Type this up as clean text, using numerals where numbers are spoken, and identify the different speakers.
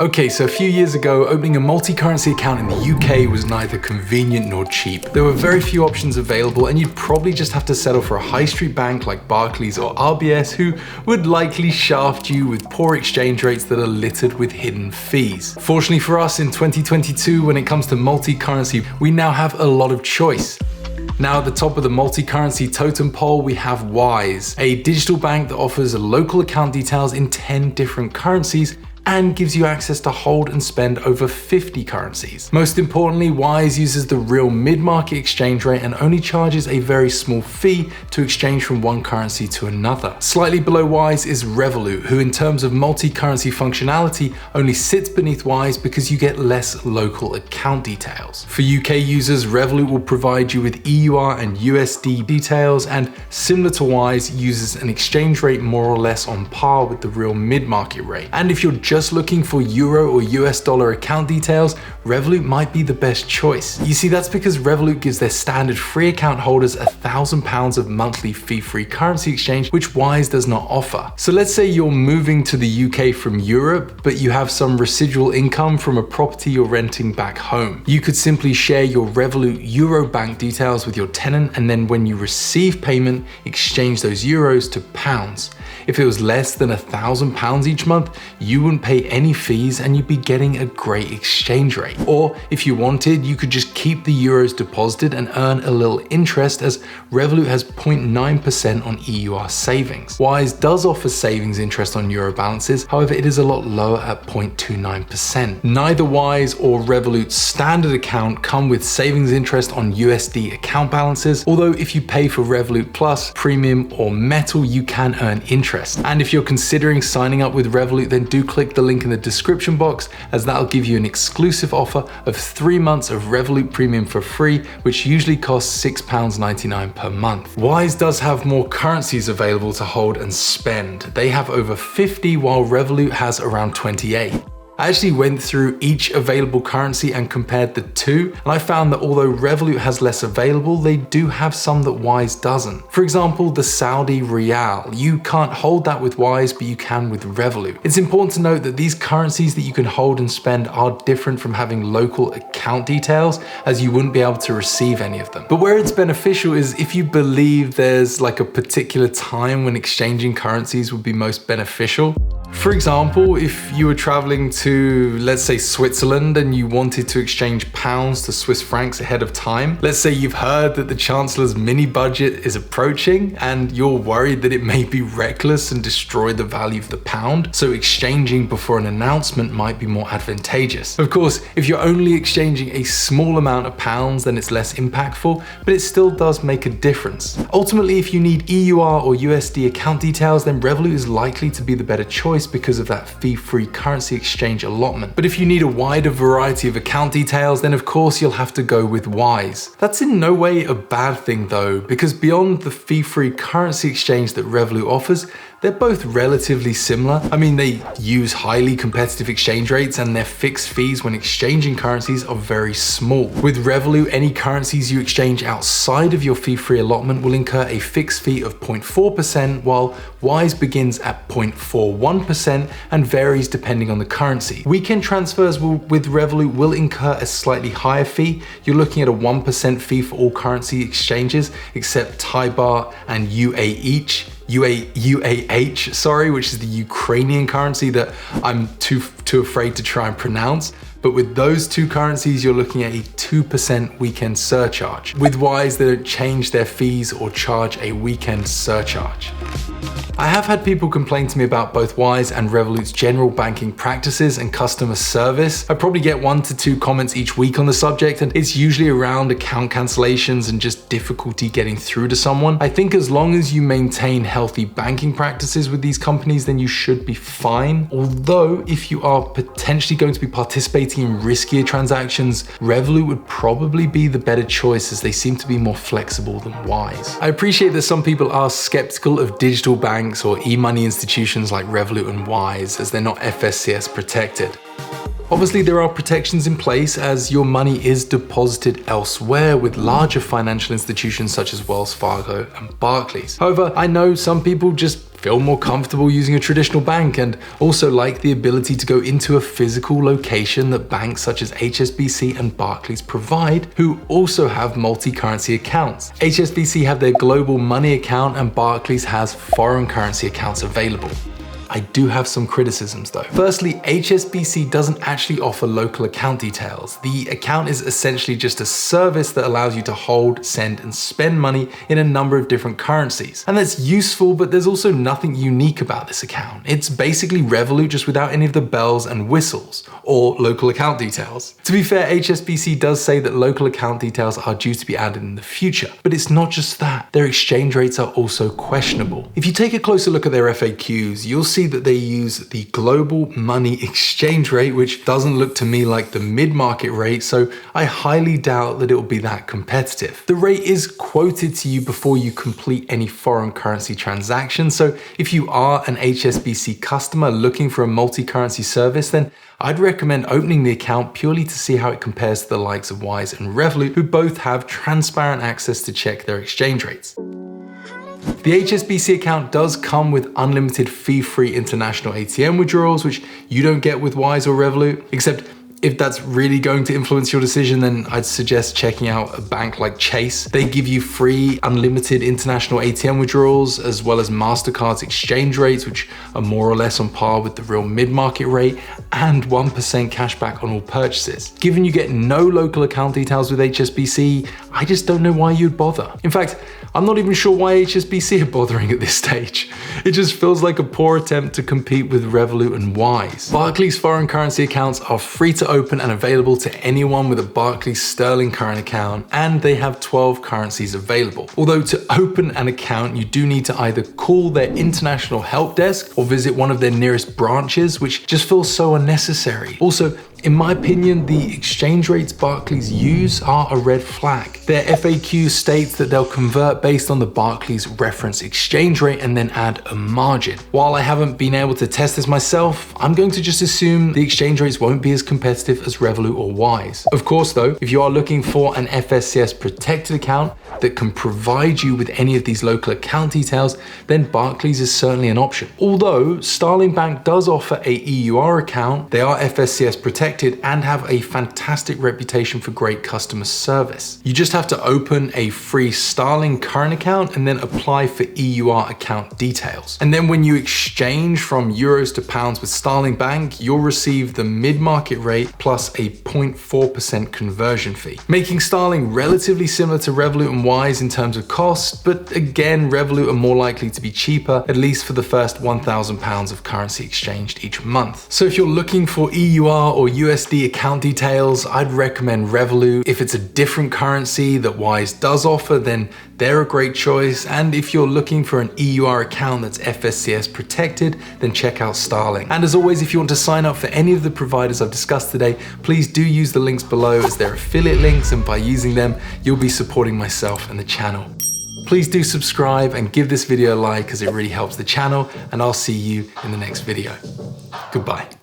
Speaker 1: Okay, so a few years ago, opening a multi-currency account in the UK was neither convenient nor cheap. There were very few options available, and you'd probably just have to settle for a high street bank like Barclays or RBS, who would likely shaft you with poor exchange rates that are littered with hidden fees. Fortunately for us, in 2022, when it comes to multi-currency, we now have a lot of choice. Now at the top of the multi-currency totem pole, we have Wise, a digital bank that offers local account details in 10 different currencies and gives you access to hold and spend over 50 currencies. Most importantly, Wise uses the real mid-market exchange rate and only charges a very small fee to exchange from one currency to another. Slightly below Wise is Revolut, who in terms of multi-currency functionality only sits beneath Wise because you get less local account details. For UK users, Revolut will provide you with EUR and USD details, and similar to Wise, uses an exchange rate more or less on par with the real mid-market rate. And if you're just looking for Euro or US dollar account details, Revolut might be the best choice. You see, that's because Revolut gives their standard free account holders £1,000 of monthly fee-free currency exchange, which Wise does not offer. So let's say you're moving to the UK from Europe, but you have some residual income from a property you're renting back home. You could simply share your Revolut Euro bank details with your tenant, and then when you receive payment, exchange those euros to pounds. If it was less than £1,000 each month, you wouldn't pay any fees and you'd be getting a great exchange rate. Or if you wanted, you could just keep the euros deposited and earn a little interest, as Revolut has 0.9% on EUR savings. Wise does offer savings interest on euro balances, however it is a lot lower at 0.29%. Neither Wise or Revolut's standard account come with savings interest on USD account balances, although if you pay for Revolut Plus, Premium or Metal, you can earn interest. And if you're considering signing up with Revolut, then do click the link in the description box, as that'll give you an exclusive offer of 3 months of Revolut Premium for free, which usually costs £6.99 per month. Wise does have more currencies available to hold and spend. They have over 50, while Revolut has around 28. I actually went through each available currency and compared the two, and I found that although Revolut has less available, they do have some that Wise doesn't. For example, the Saudi Riyal. You can't hold that with Wise, but you can with Revolut. It's important to note that these currencies that you can hold and spend are different from having local account details, as you wouldn't be able to receive any of them. But where it's beneficial is if you believe there's like a particular time when exchanging currencies would be most beneficial. For example, if you were traveling to, let's say, Switzerland and you wanted to exchange pounds to Swiss francs ahead of time, let's say you've heard that the Chancellor's mini budget is approaching and you're worried that it may be reckless and destroy the value of the pound, so exchanging before an announcement might be more advantageous. Of course, if you're only exchanging a small amount of pounds, then it's less impactful, but it still does make a difference. Ultimately, if you need EUR or USD account details, then Revolut is likely to be the better choice because of that fee-free currency exchange allotment. But if you need a wider variety of account details, then of course you'll have to go with Wise. That's in no way a bad thing though, because beyond the fee-free currency exchange that Revolut offers, they're both relatively similar. I mean, they use highly competitive exchange rates and their fixed fees when exchanging currencies are very small. With Revolut, any currencies you exchange outside of your fee-free allotment will incur a fixed fee of 0.4%, while Wise begins at 0.41% and varies depending on the currency. Weekend transfers with Revolut will incur a slightly higher fee. You're looking at a 1% fee for all currency exchanges except Thai baht and UAH, which is the Ukrainian currency that I'm too afraid to try and pronounce. But with those two currencies, you're looking at a 2% weekend surcharge. With Wise, they don't change their fees or charge a weekend surcharge. I have had people complain to me about both Wise and Revolut's general banking practices and customer service. I probably get 1 to 2 comments each week on the subject, and it's usually around account cancellations and just difficulty getting through to someone. I think as long as you maintain healthy banking practices with these companies, then you should be fine. Although, if you are potentially going to be participating in riskier transactions, Revolut would probably be the better choice, as they seem to be more flexible than Wise. I appreciate that some people are skeptical of digital banks or e-money institutions like Revolut and Wise, as they're not FSCS protected. Obviously, there are protections in place, as your money is deposited elsewhere with larger financial institutions such as Wells Fargo and Barclays. However, I know some people just feel more comfortable using a traditional bank and also like the ability to go into a physical location that banks such as HSBC and Barclays provide, who also have multi-currency accounts. HSBC have their Global Money account and Barclays has foreign currency accounts available. I do have some criticisms though. Firstly, HSBC doesn't actually offer local account details. The account is essentially just a service that allows you to hold, send, and spend money in a number of different currencies. And that's useful, but there's also nothing unique about this account. It's basically Revolut just without any of the bells and whistles, or local account details. To be fair, HSBC does say that local account details are due to be added in the future, but it's not just that. Their exchange rates are also questionable. If you take a closer look at their FAQs, you'll see that they use the global money exchange rate, which doesn't look to me like the mid-market rate, so I highly doubt that it will be that competitive. The rate is quoted to you before you complete any foreign currency transaction, so if you are an HSBC customer looking for a multi-currency service, then I'd recommend opening the account purely to see how it compares to the likes of Wise and Revolut, who both have transparent access to check their exchange rates. The HSBC account does come with unlimited fee-free international ATM withdrawals, which you don't get with Wise or Revolut, except if that's really going to influence your decision, then I'd suggest checking out a bank like Chase. They give you free, unlimited international ATM withdrawals, as well as MasterCard's exchange rates, which are more or less on par with the real mid-market rate, and 1% cashback on all purchases. Given you get no local account details with HSBC, I just don't know why you'd bother. In fact, I'm not even sure why HSBC are bothering at this stage. It just feels like a poor attempt to compete with Revolut and Wise. Barclays foreign currency accounts are free to open and available to anyone with a Barclays Sterling current account, and they have 12 currencies available. Although to open an account, you do need to either call their international help desk or visit one of their nearest branches, which just feels so unnecessary. Also, in my opinion, the exchange rates Barclays use are a red flag. Their FAQ states that they'll convert based on the Barclays reference exchange rate and then add a margin. While I haven't been able to test this myself, I'm going to just assume the exchange rates won't be as competitive as Revolut or Wise. Of course though, if you are looking for an FSCS protected account that can provide you with any of these local account details, then Barclays is certainly an option. Although Starling Bank does offer a EUR account, they are FSCS protected and have a fantastic reputation for great customer service. You just have to open a free Starling current account and then apply for EUR account details. And then when you exchange from euros to pounds with Starling Bank, you'll receive the mid-market rate plus a 0.4% conversion fee, making Starling relatively similar to Revolut and Wise in terms of cost, but again, Revolut are more likely to be cheaper, at least for the first £1,000 of currency exchanged each month. So if you're looking for EUR or USD account details, I'd recommend Revolut. If it's a different currency that Wise does offer, then they're a great choice. And if you're looking for an EUR account that's FSCS protected, then check out Starling. And as always, if you want to sign up for any of the providers I've discussed today, please do use the links below as they're affiliate links, and by using them, you'll be supporting myself and the channel. Please do subscribe and give this video a like as it really helps the channel, and I'll see you in the next video. Goodbye.